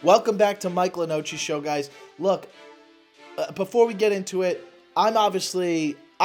Welcome back to Mike Lenoci Show, guys. Look, before we get into it, I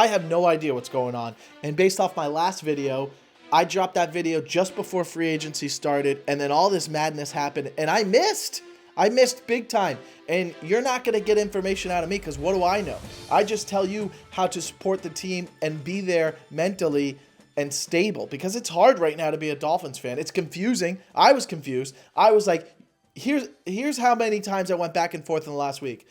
have no idea what's going on. And based off my last video, I dropped that video just before free agency started, and then all this madness happened, and I missed. I missed big time. And you're not going to get information out of me because what do I know? I just tell you how to support the team and be there mentally and stable because it's hard right now to be a Dolphins fan. It's confusing. I was confused. I was like, here's how many times I went back and forth in the last week.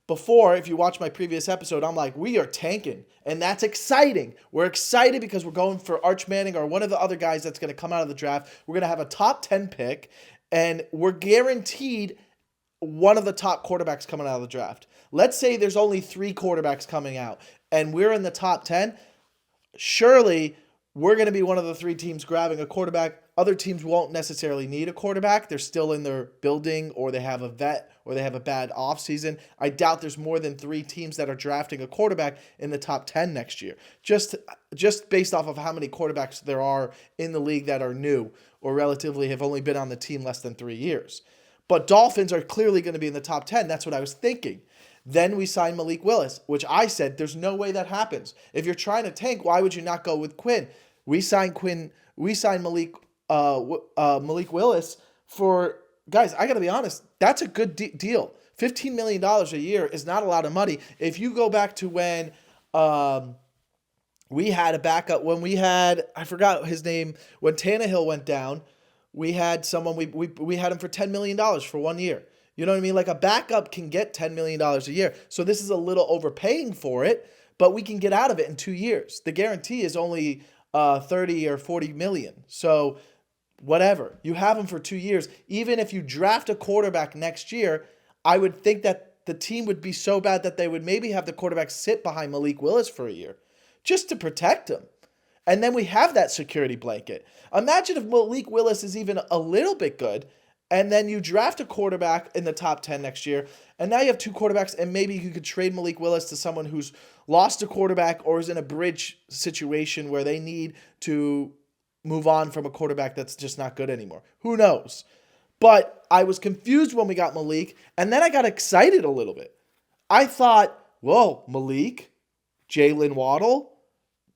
Before, if you watch my previous episode, I'm like, we are tanking. And that's exciting. We're excited because we're going for Arch Manning or one of the other guys that's going to come out of the draft. We're going to have a top 10 pick, and we're guaranteed one of the top quarterbacks coming out of the draft. Let's say there's only 3 quarterbacks coming out, and we're in the top 10. Surely we're going to be one of the 3 teams grabbing a quarterback. Other teams won't necessarily need a quarterback. They're still in their building, or they have a vet, or they have a bad offseason. I doubt there's more than 3 teams that are drafting a quarterback in the top 10 next year. Just based off of how many quarterbacks there are in the league that are new or relatively have only been on the team less than 3 years. But Dolphins are clearly going to be in the top 10. That's what I was thinking. Then we signed Malik Willis, which I said there's no way that happens. If you're trying to tank, why would you not go with Quinn? We signed Malik Willis for, guys, I got to be honest, that's a good deal. $15 million a year is not a lot of money. If you go back to when we had a backup, I forgot his name, when Tannehill went down, we had someone, we had him for $10 million for 1 year. You know what I mean? Like a backup can get $10 million a year. So this is a little overpaying for it, but we can get out of it in 2 years. The guarantee is only 30 or 40 million. So whatever, you have him for 2 years. Even if you draft a quarterback next year, I would think that the team would be so bad that they would maybe have the quarterback sit behind Malik Willis for a year just to protect him. And then we have that security blanket. Imagine if Malik Willis is even a little bit good, and then you draft a quarterback in the top 10 next year, and now you have 2 quarterbacks, and maybe you could trade Malik Willis to someone who's lost a quarterback or is in a bridge situation where they need to move on from a quarterback that's just not good anymore. Who knows? But I was confused when we got Malik, and then I got excited a little bit. I thought, whoa, Malik, Jalen Waddle,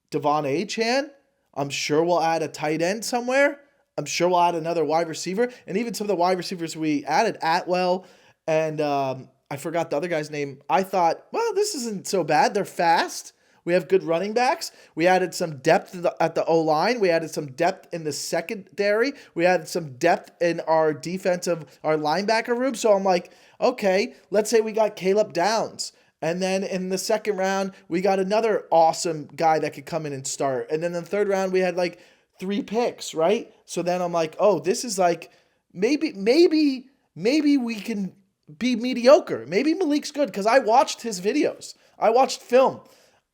Devon Achane, I'm sure we'll add a tight end somewhere. I'm sure we'll add another wide receiver. And even some of the wide receivers we added, Atwell, and I forgot the other guy's name. I thought, well, this isn't so bad. They're fast. We have good running backs. We added some depth at the O-line. We added some depth in the secondary. We added some depth in our linebacker room. So I'm like, okay, let's say we got Caleb Downs. And then in the second round, we got another awesome guy that could come in and start. And then in the third round, we had like 3 picks, right? So then I'm like, oh, this is like, maybe we can be mediocre. Maybe Malik's good because I watched his videos. I watched film.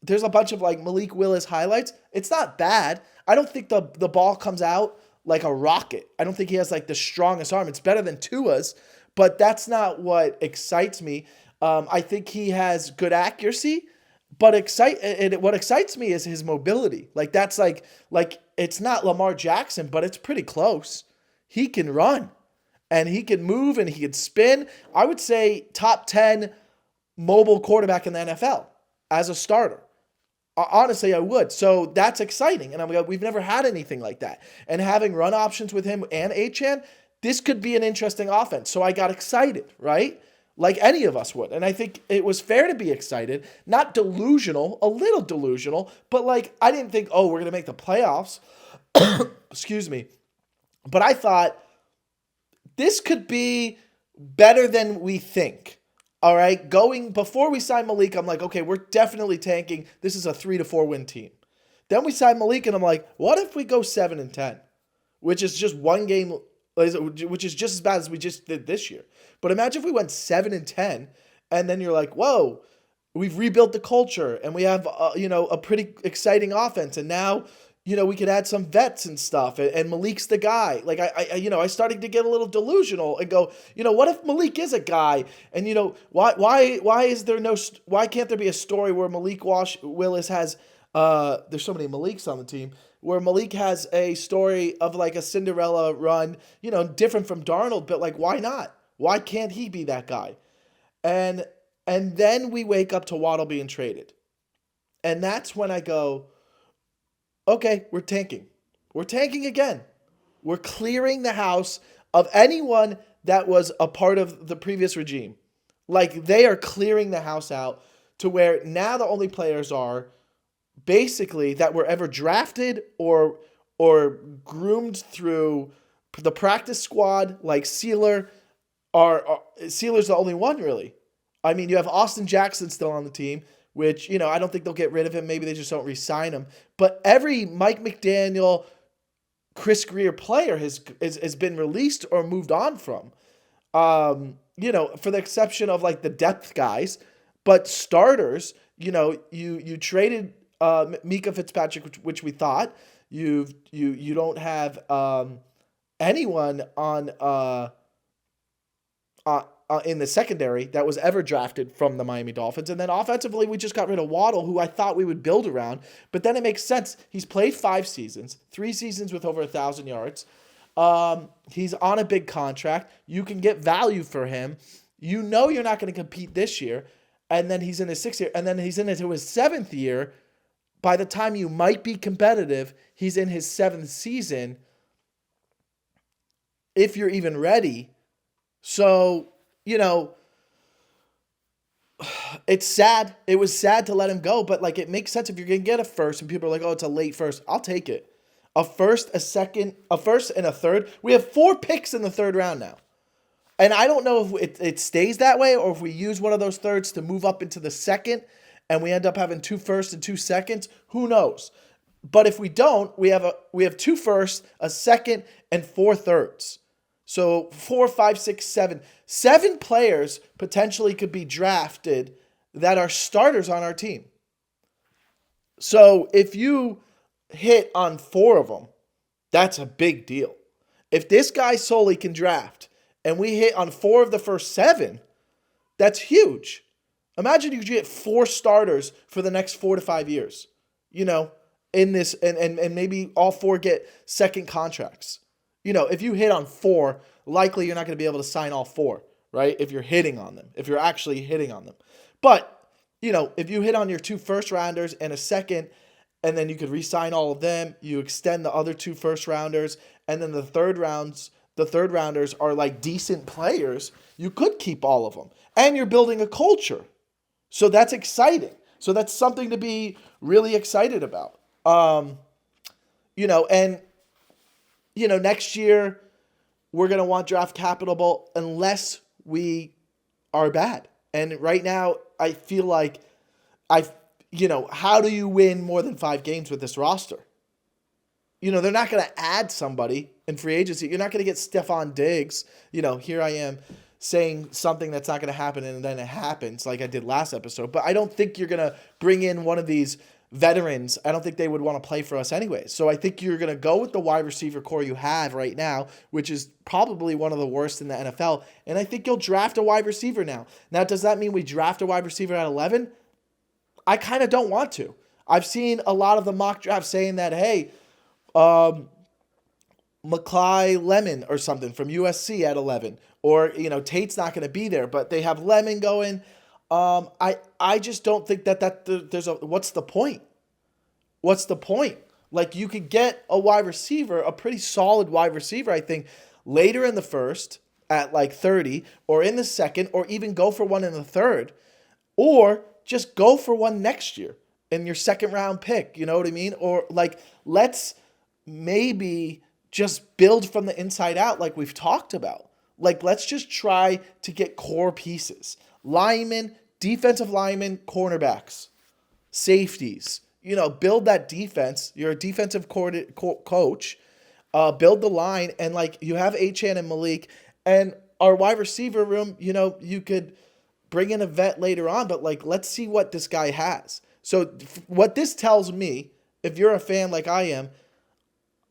There's a bunch of like Malik Willis highlights. It's not bad. I don't think the ball comes out like a rocket. I don't think he has like the strongest arm. It's better than Tua's, but that's not what excites me. I think he has good accuracy, but what excites me is his mobility. Like that's like it's not Lamar Jackson, but it's pretty close. He can run, and he can move, and he can spin. I would say top 10 mobile quarterback in the NFL as a starter. Honestly, I would. So that's exciting, and I'm like, we've never had anything like that. And having run options with him and Achane, this could be an interesting offense. So I got excited, right? Like any of us would. And I think it was fair to be excited, not delusional, a little delusional, but like I didn't think, oh, we're going to make the playoffs. Excuse me. But I thought this could be better than we think. All right. Before we signed Malik, I'm like, okay, we're definitely tanking. This is a 3 to 4 win team. Then we signed Malik, and I'm like, what if we go 7-10, which is just one game, which is just as bad as we just did this year. But imagine if we went 7-10, and then you're like, whoa, we've rebuilt the culture, and we have a pretty exciting offense, and now we could add some vets and stuff, and Malik's the guy. Like I started to get a little delusional and go, what if Malik is a guy? And why can't there be a story where Malik Willis has there's so many Maliks on the team, where Malik has a story of like a Cinderella run, different from Darnold, but like, why not? Why can't he be that guy? And and then we wake up to Waddle being traded. And that's when I go, okay, we're tanking. We're tanking again. We're clearing the house of anyone that was a part of the previous regime. Like, they are clearing the house out to where now the only players are basically that were ever drafted or groomed through the practice squad, like Sealer. Sealer's the only one, really. I mean, you have Austin Jackson still on the team, which, I don't think they'll get rid of him. Maybe they just don't re-sign him. But every Mike McDaniel, Chris Greer player has been released or moved on from. For the exception of like the depth guys, but starters, you traded Mika Fitzpatrick, which we thought you don't have anyone on in the secondary that was ever drafted from the Miami Dolphins. And then offensively, we just got rid of Waddle, who I thought we would build around. But then it makes sense. He's played 5 seasons, 3 seasons with over 1,000 yards. He's on a big contract. You can get value for him. You're not going to compete this year. And then he's in his 6th year. And then he's into his 7th year. By the time you might be competitive, he's in his 7th season. If you're even ready. So, it's sad. It was sad to let him go, but like it makes sense if you're going to get a first and people are like, oh, it's a late first. I'll take it. A first, a second, a first, and a third. We have 4 picks in the 3rd round now. And I don't know if it stays that way or if we use one of those thirds to move up into the 2nd and we end up having 2 firsts and 2 seconds. Who knows? But if we don't, we have 2 firsts, a 2nd, and 4 thirds. So 4, 5, 6, 7. 7 players potentially could be drafted that are starters on our team. So if you hit on 4 of them, that's a big deal. If this guy solely can draft and we hit on 4 of the first 7, that's huge. Imagine you get 4 starters for the next 4 to 5 years, in this, and maybe all 4 get second contracts. If you hit on 4, likely you're not going to be able to sign all 4, right? If you're hitting on them, if you're actually hitting on them. But, if you hit on your 2 first rounders and a second, and then you could re-sign all of them, you extend the other 2 first rounders, and then the third rounders are like decent players, you could keep all of them. And you're building a culture. So that's exciting. So that's something to be really excited about. Next year, we're going to want draft capital unless we are bad. And right now, I feel like how do you win more than 5 games with this roster? They're not going to add somebody in free agency. You're not going to get Stephon Diggs. Here I am saying something that's not going to happen and then it happens like I did last episode. But I don't think you're going to bring in one of these veterans. I don't think they would want to play for us anyway. So I think you're going to go with the wide receiver core you have right now, which is probably one of the worst in the NFL. And I think you'll draft a wide receiver now. Now, does that mean we draft a wide receiver at 11? I kind of don't want to. I've seen a lot of the mock drafts saying that, hey, Mackay Lemon or something from USC at 11. Or, Tate's not going to be there, but they have Lemon going. I just don't think that there's what's the point? What's the point? Like, you could get a wide receiver, a pretty solid wide receiver, I think, later in the first at like 30, or in the second, or even go for one in the third, or just go for one next year in your 2nd round pick. You know what I mean? Or like, let's maybe just build from the inside out like we've talked about. Like, let's just try to get core pieces. Linemen, defensive linemen, cornerbacks, safeties. Build that defense. You're a defensive coach. Build the line. And, like, you have Achane and Malik. And our wide receiver room, you could bring in a vet later on. But, like, let's see what this guy has. So what this tells me, if you're a fan like I am,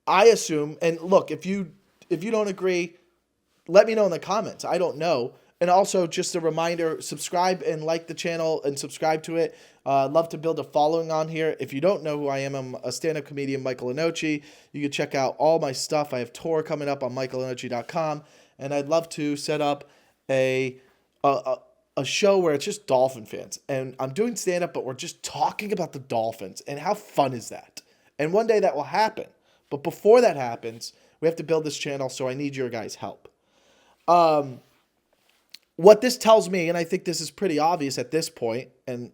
I assume, and look, if you don't agree, let me know in the comments. I don't know. And also, just a reminder, subscribe and like the channel and subscribe to it. I'd love to build a following on here. If you don't know who I am, I'm a stand-up comedian, Michael Lenoci. You can check out all my stuff. I have tour coming up on michaellenoci.com. And I'd love to set up a a, a show where it's just Dolphin fans, and I'm doing stand up, but we're just talking about the Dolphins, and how fun is that? And one day that will happen, but before that happens, we have to build this channel. So I need your guys' help. What this tells me, and I think this is pretty obvious at this point, and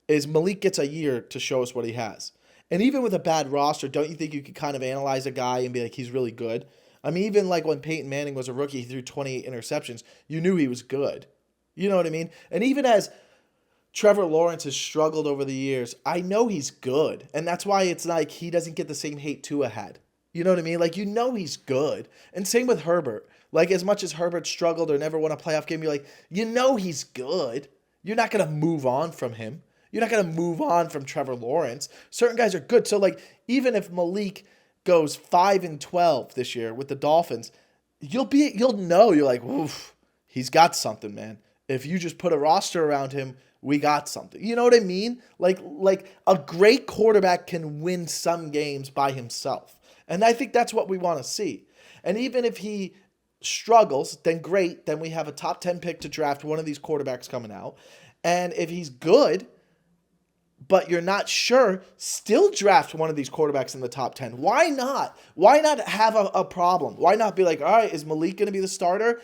is Malik gets a year to show us what he has. And even with a bad roster, don't you think you could kind of analyze a guy and be like, he's really good? I mean, even like when Peyton Manning was a rookie, he threw 28 interceptions. You knew he was good. You know what I mean? And even as Trevor Lawrence has struggled over the years, I know he's good. And that's why it's like he doesn't get the same hate Tua had. You know what I mean? Like, you know he's good. And same with Herbert. Like, as much as Herbert struggled or never won a playoff game, you're like, you know he's good. You're not going to move on from him. You're not going to move on from Trevor Lawrence. Certain guys are good. So, like, even if Malik goes 5-12 this year with the Dolphins, you'll know, you're like, oof, he's got something, man. If you just put a roster around him, we got something. You know what I mean? Like a great quarterback can win some games by himself. And I think that's what we want to see. And even if he struggles, then great. Then we have a top 10 pick to draft one of these quarterbacks coming out. And if he's good, but you're not sure, still draft one of these quarterbacks in the top 10. Why not? Why not have a problem? Why not be like, all right, is Malik going to be the starter?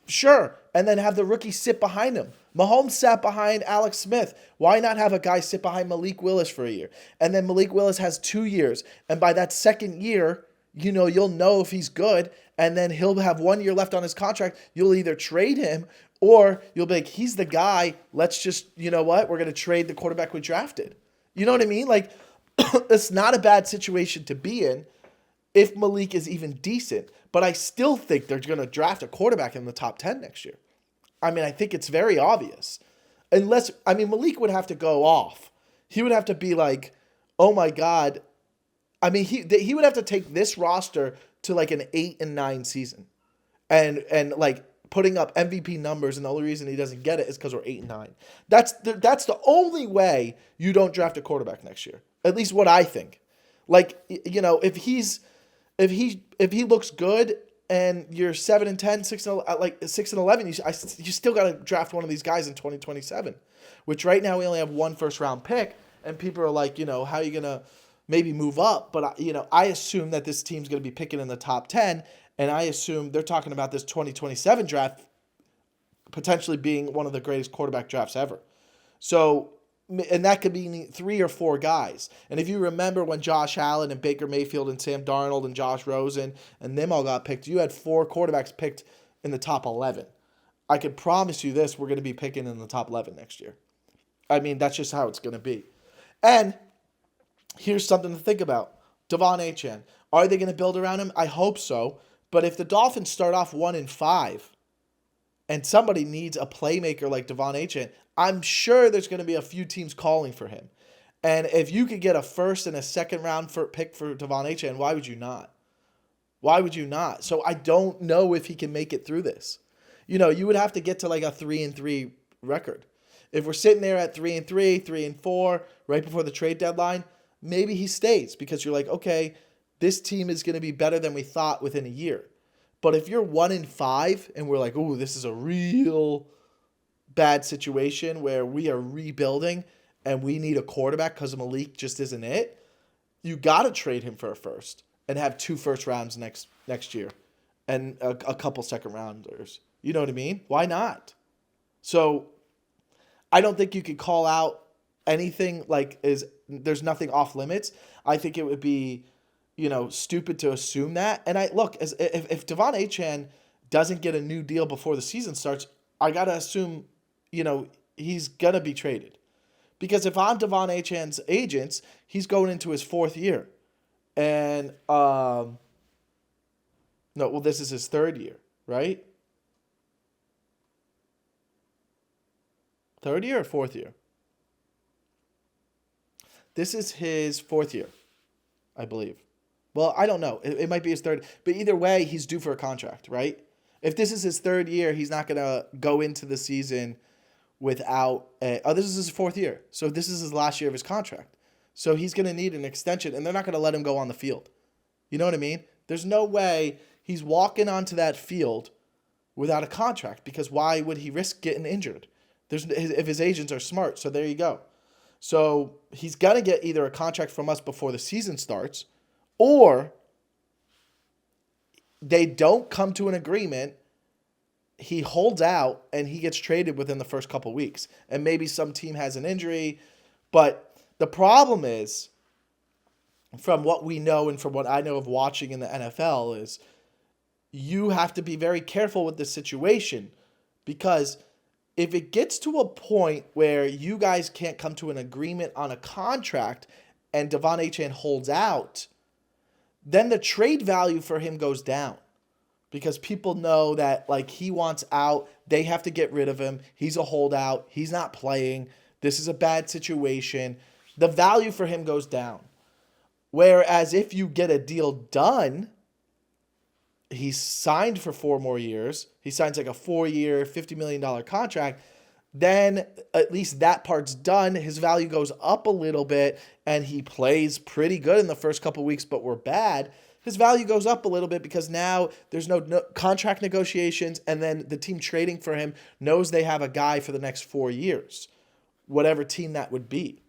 Sure. And then have the rookie sit behind him. Mahomes sat behind Alex Smith. Why not have a guy sit behind Malik Willis for a year? And then Malik Willis has 2 years. And by that second year, you'll know if he's good. And then he'll have 1 year left on his contract. You'll either trade him or you'll be like, he's the guy. Let's just, you know what? We're going to trade the quarterback we drafted. You know what I mean? Like, it's not a bad situation to be in if Malik is even decent. But I still think they're going to draft a quarterback in the top 10 next year. I mean, I think it's very obvious. Malik would have to go off. He would have to be like, oh my God. I mean, he would have to take this roster to like an 8-9 season. And like putting up MVP numbers, and the only reason he doesn't get it is because we're 8-9. That's the only way you don't draft a quarterback next year. At least what I think. Like, if he looks good and you're 7-10, 6-11, you still got to draft one of these guys in 2027, which right now we only have 1 first-round pick, and people are like, how are you going to maybe move up? But, I assume that this team's going to be picking in the top 10, and I assume they're talking about this 2027 draft potentially being one of the greatest quarterback drafts ever. So, and that could be 3 or 4 guys. And if you remember when Josh Allen and Baker Mayfield and Sam Darnold and Josh Rosen and them all got picked, you had 4 quarterbacks picked in the top 11. I can promise you this, we're going to be picking in the top 11 next year. I mean, that's just how it's going to be. And here's something to think about. Devon Achane. Are they going to build around him? I hope so. But if the Dolphins start off 1-5 and somebody needs a playmaker like Devon Achane, I'm sure there's going to be a few teams calling for him. And if you could get a first and a second round pick for Devon Achane, why would you not? Why would you not? So I don't know if he can make it through this. You would have to get to like a 3-3 record. If we're sitting there at 3-3, 3-4, right before the trade deadline, maybe he stays because you're like, okay, this team is going to be better than we thought within a year. But if you're 1-5 and we're like, oh, this is a real bad situation where we are rebuilding and we need a quarterback because Malik just isn't it, you got to trade him for a first and have 2 first rounds next year and a couple second rounders. You know what I mean? Why not? So I don't think you could call out anything like there's nothing off limits. I think it would be, stupid to assume that. And if Devon Achane doesn't get a new deal before the season starts, I got to assume, he's going to be traded. Because if I'm Devon Achane's agents, he's going into his 4th year. And, this is his 3rd year, right? 3rd year or 4th year? This is his 4th year, I believe. Well, I don't know. It might be his 3rd. But either way, he's due for a contract, right? If this is his 3rd year, he's not going to go into the season without this is his 4th year. So this is his last year of his contract. So he's going to need an extension, and they're not going to let him go on the field. You know what I mean? There's no way he's walking onto that field without a contract, because why would he risk getting injured? If his agents are smart. So there you go. So he's going to get either a contract from us before the season starts, or they don't come to an agreement. He holds out and he gets traded within the first couple weeks. And maybe some team has an injury. But the problem is, from what we know and from what I know of watching in the NFL, is you have to be very careful with this situation, because if it gets to a point where you guys can't come to an agreement on a contract and Devon Achane holds out, then the trade value for him goes down, because people know that, like, he wants out. They have to get rid of him. He's a holdout. He's not playing. This is a bad situation. The value for him goes down. Whereas if you get a deal done, he's signed for 4 more years. He signs like a 4-year, $50 million contract. Then at least that part's done. His value goes up a little bit, and he plays pretty good in the first couple weeks, but we're bad. His value goes up a little bit because now there's no contract negotiations, and then the team trading for him knows they have a guy for the next 4 years, whatever team that would be.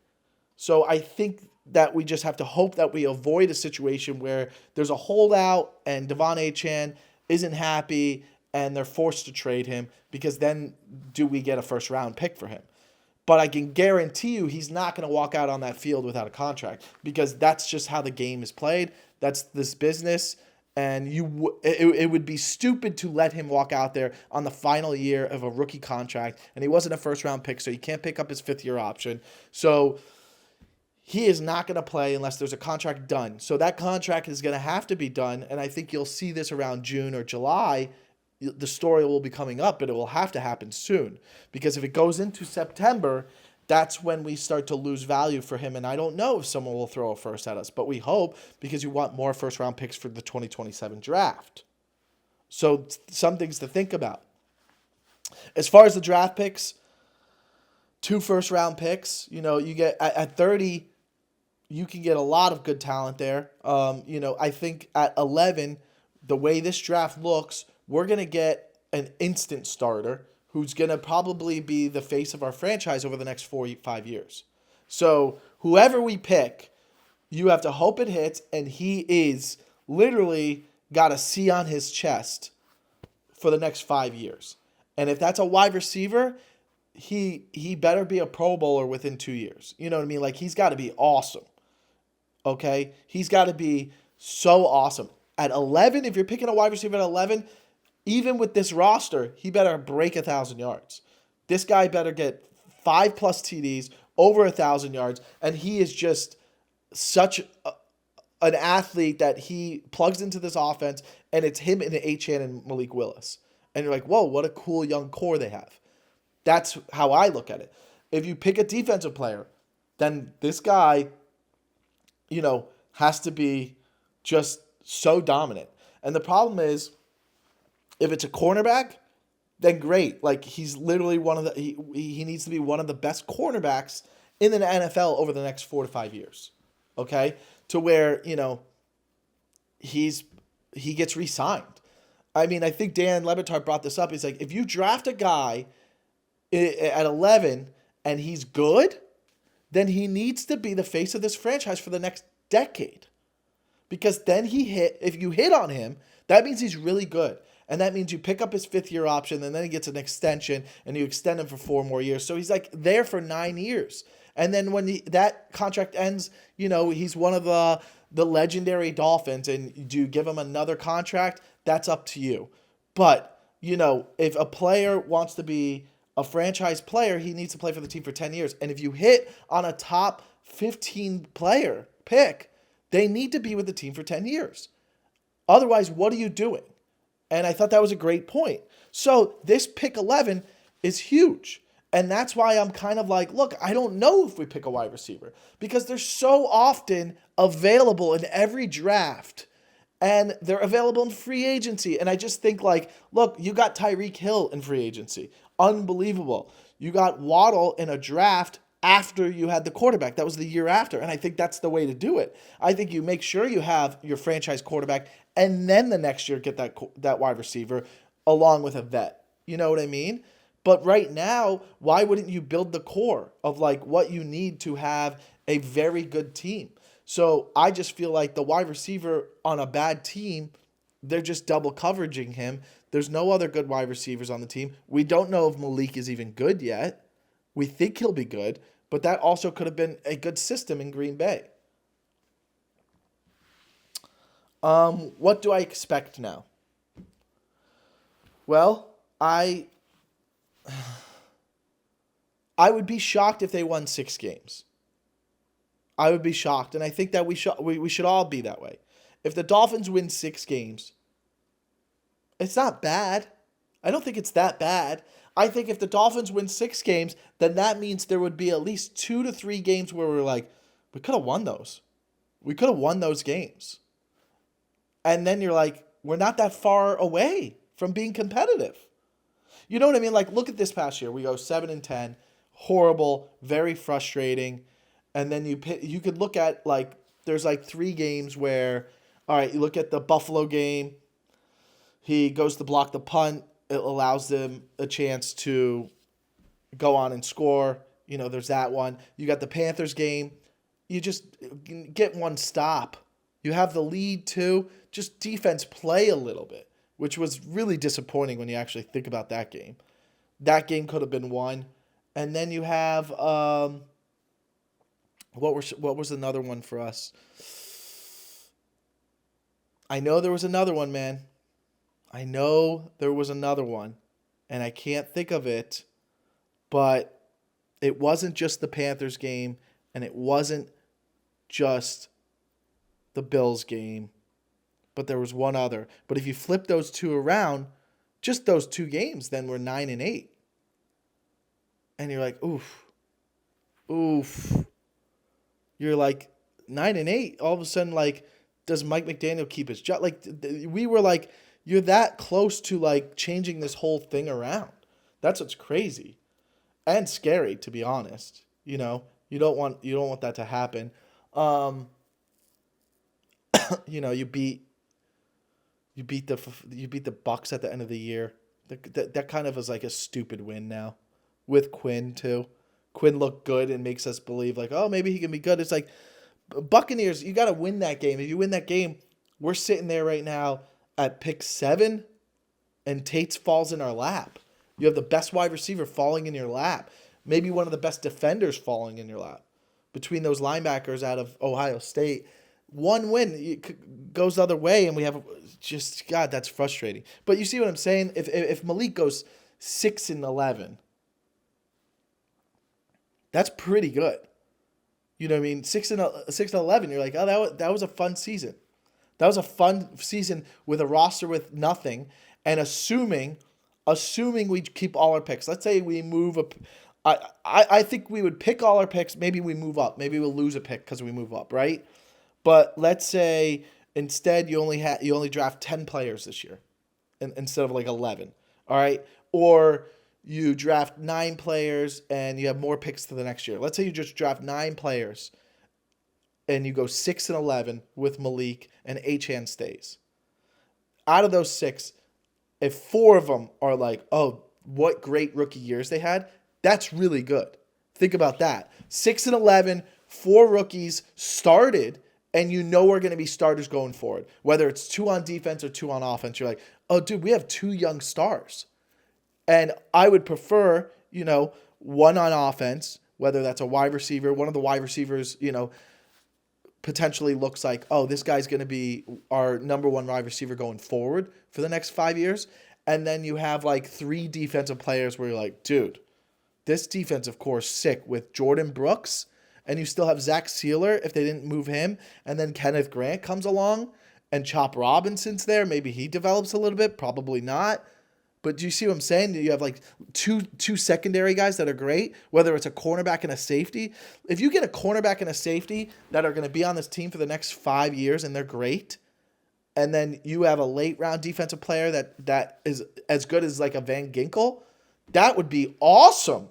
So I think that we just have to hope that we avoid a situation where there's a holdout and Devon Achane isn't happy and they're forced to trade him, because then do we get a first-round pick for him? But I can guarantee you he's not going to walk out on that field without a contract, because that's just how the game is played. That's this business, and it would be stupid to let him walk out there on the final year of a rookie contract, and he wasn't a first-round pick, so he can't pick up his 5th-year option. So he is not going to play unless there's a contract done. So that contract is going to have to be done, and I think you'll see this around June or July. The story will be coming up, but it will have to happen soon, because if it goes into September, that's when we start to lose value for him, and I don't know if someone will throw a first at us, but we hope, because you want more first-round picks for the 2027 draft. So some things to think about. As far as the draft picks, 2 first-round picks, you get at 30, you can get a lot of good talent there. I think at 11, the way this draft looks, we're going to get an instant starter who's going to probably be the face of our franchise over the next 4-5 years. So whoever we pick, you have to hope it hits, and he is literally got a C on his chest for the next 5 years. And if that's a wide receiver, he better be a Pro Bowler within 2 years. You know what I mean? Like, he's got to be awesome. Okay? He's got to be so awesome. At 11, if you're picking a wide receiver at 11, even with this roster, he better break 1,000 yards. This guy better get 5+ TDs, over 1,000 yards, and he is just such an athlete that he plugs into this offense, and it's him and Achane and Malik Willis. And you're like, whoa, what a cool young core they have. That's how I look at it. If you pick a defensive player, then this guy, has to be just so dominant. And the problem is, if it's a cornerback, then great. Like, he's literally he needs to be one of the best cornerbacks in the NFL over the next 4 to 5 years. Okay? To where, he gets re-signed. I mean, I think Dan Lebatard brought this up. He's like, if you draft a guy at 11 and he's good, then he needs to be the face of this franchise for the next decade. Because then if you hit on him, that means he's really good. And that means you pick up his 5th-year option, and then he gets an extension, and you extend him for 4 more years. So he's like there for 9 years. And then when that contract ends, he's one of the legendary Dolphins, and do you give him another contract? That's up to you. But, if a player wants to be a franchise player, he needs to play for the team for 10 years. And if you hit on a top 15 player pick, they need to be with the team for 10 years. Otherwise, what are you doing? And I thought that was a great point. So this pick 11 is huge. And that's why I'm kind of like, look, I don't know if we pick a wide receiver, because they're so often available in every draft, and they're available in free agency. And I just think, like, look, you got Tyreek Hill in free agency. Unbelievable. You got Waddle in a draft after you had the quarterback. That was the year after. And I think that's the way to do it. I think you make sure you have your franchise quarterback, and then the next year get that wide receiver. along with a vet. You know what I mean? But right now, why wouldn't you build the core of like what you need to have a very good team? So I just feel like the wide receiver on a bad team, they're just double coveraging him. There's no other good wide receivers on the team. We don't know if Malik is even good yet. We think he'll be good, but that also could have been a good system in Green Bay. What do I expect now? Well, I would be shocked if they won 6 games. I would be shocked, and I think that we should all be that way. If the Dolphins win 6 games, it's not bad. I don't think it's that bad. I think if the Dolphins win 6 games, then that means there would be at least 2 to 3 games where we're like, we could have won those. We could have won those games. And then you're like, we're not that far away from being competitive. You know what I mean? Like, look at this past year. We go 7-10, horrible, very frustrating. And then you could look at, like, there's like 3 games where, all right, you look at the Buffalo game. He goes to block the punt. It allows them a chance to go on and score. You know, there's that one. You got the Panthers game. You just get one stop. You have the lead too. Just defense play a little bit, which was really disappointing when you actually think about that game. That game could have been won. And then you have what was another one for us? I know there was another one, man. I know there was another one, and I can't think of it, but it wasn't just the Panthers game, and it wasn't just the Bills game, but there was one other. But if you flip those two around, just those 2 games, then we're 9-8. And you're like, oof. You're like 9-8. All of a sudden, like, does Mike McDaniel keep his job? Like, we were like, you're that close to like changing this whole thing around. That's what's crazy and scary, to be honest. You know, you don't want that to happen. You know, you beat the Bucks at the end of the year. That kind of is like a stupid win now, with Quinn too. Quinn looked good and makes us believe like, oh, maybe he can be good. It's like Buccaneers, you got to win that game. If you win that game, we're sitting there right now at pick 7, and Tate's falls in our lap. You have the best wide receiver falling in your lap. Maybe one of the best defenders falling in your lap. Between those linebackers out of Ohio State, one win goes the other way, and we have just, God, that's frustrating. But you see what I'm saying? If Malik goes 6-11, that's pretty good. You know what I mean? 6-11, you're like, oh, that was a fun season. That was a fun season with a roster with nothing, and assuming we keep all our picks. Let's say we move up. I think we would pick all our picks. Maybe we move up. Maybe we'll lose a pick because we move up, right? But let's say instead you only draft 10 players this year, instead of like 11. All right, or you draft 9 players and you have more picks to the next year. Let's say you just draft 9 players and you go 6-11 with Malik and Achane stays. Out of those 6, if 4 of them are like, oh, what great rookie years they had, that's really good. Think about that. 6-11, 4 rookies started, and you know we're going to be starters going forward. Whether it's 2 on defense or 2 on offense, you're like, oh, dude, we have 2 young stars. And I would prefer, 1 on offense, whether that's a wide receiver, one of the wide receivers, potentially looks like, oh, this guy's going to be our number 1 wide receiver going forward for the next 5 years. And then you have like 3 defensive players where you're like, dude, this defensive core is sick with Jordan Brooks, and you still have Zach Sealer if they didn't move him. And then Kenneth Grant comes along and Chop Robinson's there. Maybe he develops a little bit, probably not. But do you see what I'm saying? You have like two secondary guys that are great, whether it's a cornerback and a safety. If you get a cornerback and a safety that are going to be on this team for the next 5 years and they're great, and then you have a late round defensive player that is as good as like a Van Ginkel, that would be awesome.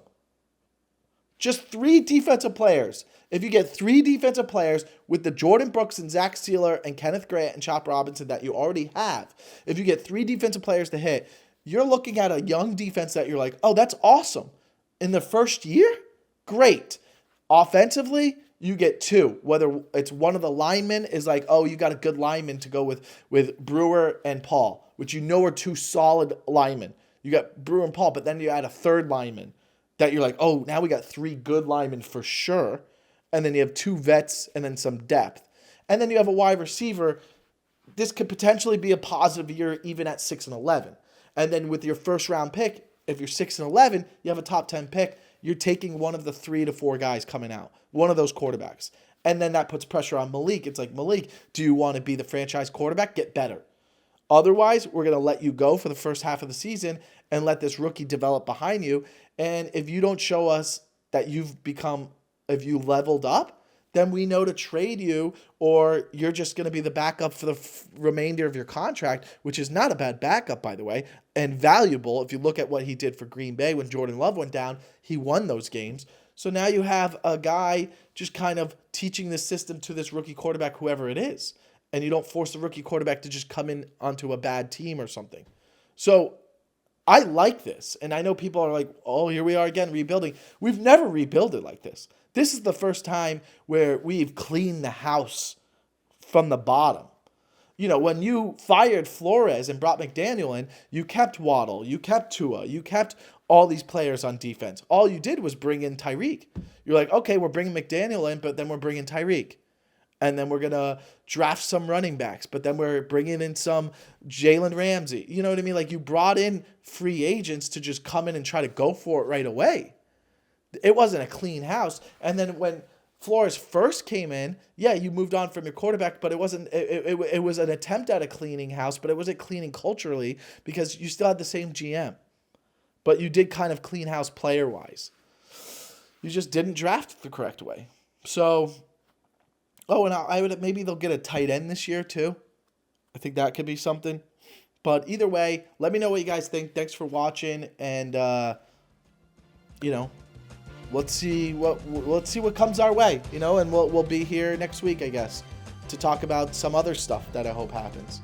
Just 3 defensive players. If you get 3 defensive players with the Jordan Brooks and Zach Sealer and Kenneth Grant and Chop Robinson that you already have, if you get 3 defensive players to hit, you're looking at a young defense that you're like, oh, that's awesome. In the first year, great. Offensively, you get 2. Whether it's one of the linemen is like, oh, you got a good lineman to go with Brewer and Paul, which you know are 2 solid linemen. You got Brewer and Paul, but then you add a 3rd lineman that you're like, oh, now we got 3 good linemen for sure. And then you have 2 vets and then some depth. And then you have a wide receiver. This could potentially be a positive year even at 6-11. And then with your first round pick, if you're 6-11, you have a top 10 pick. You're taking one of the 3 to 4 guys coming out, one of those quarterbacks. And then that puts pressure on Malik. It's like, Malik, do you want to be the franchise quarterback? Get better. Otherwise, we're going to let you go for the first half of the season and let this rookie develop behind you. And if you don't show us that if you leveled up, then we know to trade you, or you're just going to be the backup for the remainder of your contract, which is not a bad backup, by the way, and valuable. If you look at what he did for Green Bay when Jordan Love went down, he won those games. So now you have a guy just kind of teaching the system to this rookie quarterback, whoever it is, and you don't force the rookie quarterback to just come in onto a bad team or something. So I like this, and I know people are like, oh, here we are again, rebuilding. We've never rebuilt it like this. This is the first time where we've cleaned the house from the bottom. You know, when you fired Flores and brought McDaniel in, you kept Waddle, you kept Tua, you kept all these players on defense. All you did was bring in Tyreek. You're like, okay, we're bringing McDaniel in, but then we're bringing Tyreek. And then we're going to draft some running backs, but then we're bringing in some Jalen Ramsey. You know what I mean? Like, you brought in free agents to just come in and try to go for it right away. It wasn't a clean house. And then when Flores first came in, yeah, you moved on from your quarterback, but it wasn't. It was an attempt at a cleaning house, but it wasn't cleaning culturally because you still had the same GM. But you did kind of clean house player-wise. You just didn't draft the correct way. So, and maybe they'll get a tight end this year too. I think that could be something. But either way, let me know what you guys think. Thanks for watching, and let's see what comes our way, and we'll be here next week, I guess, to talk about some other stuff that I hope happens.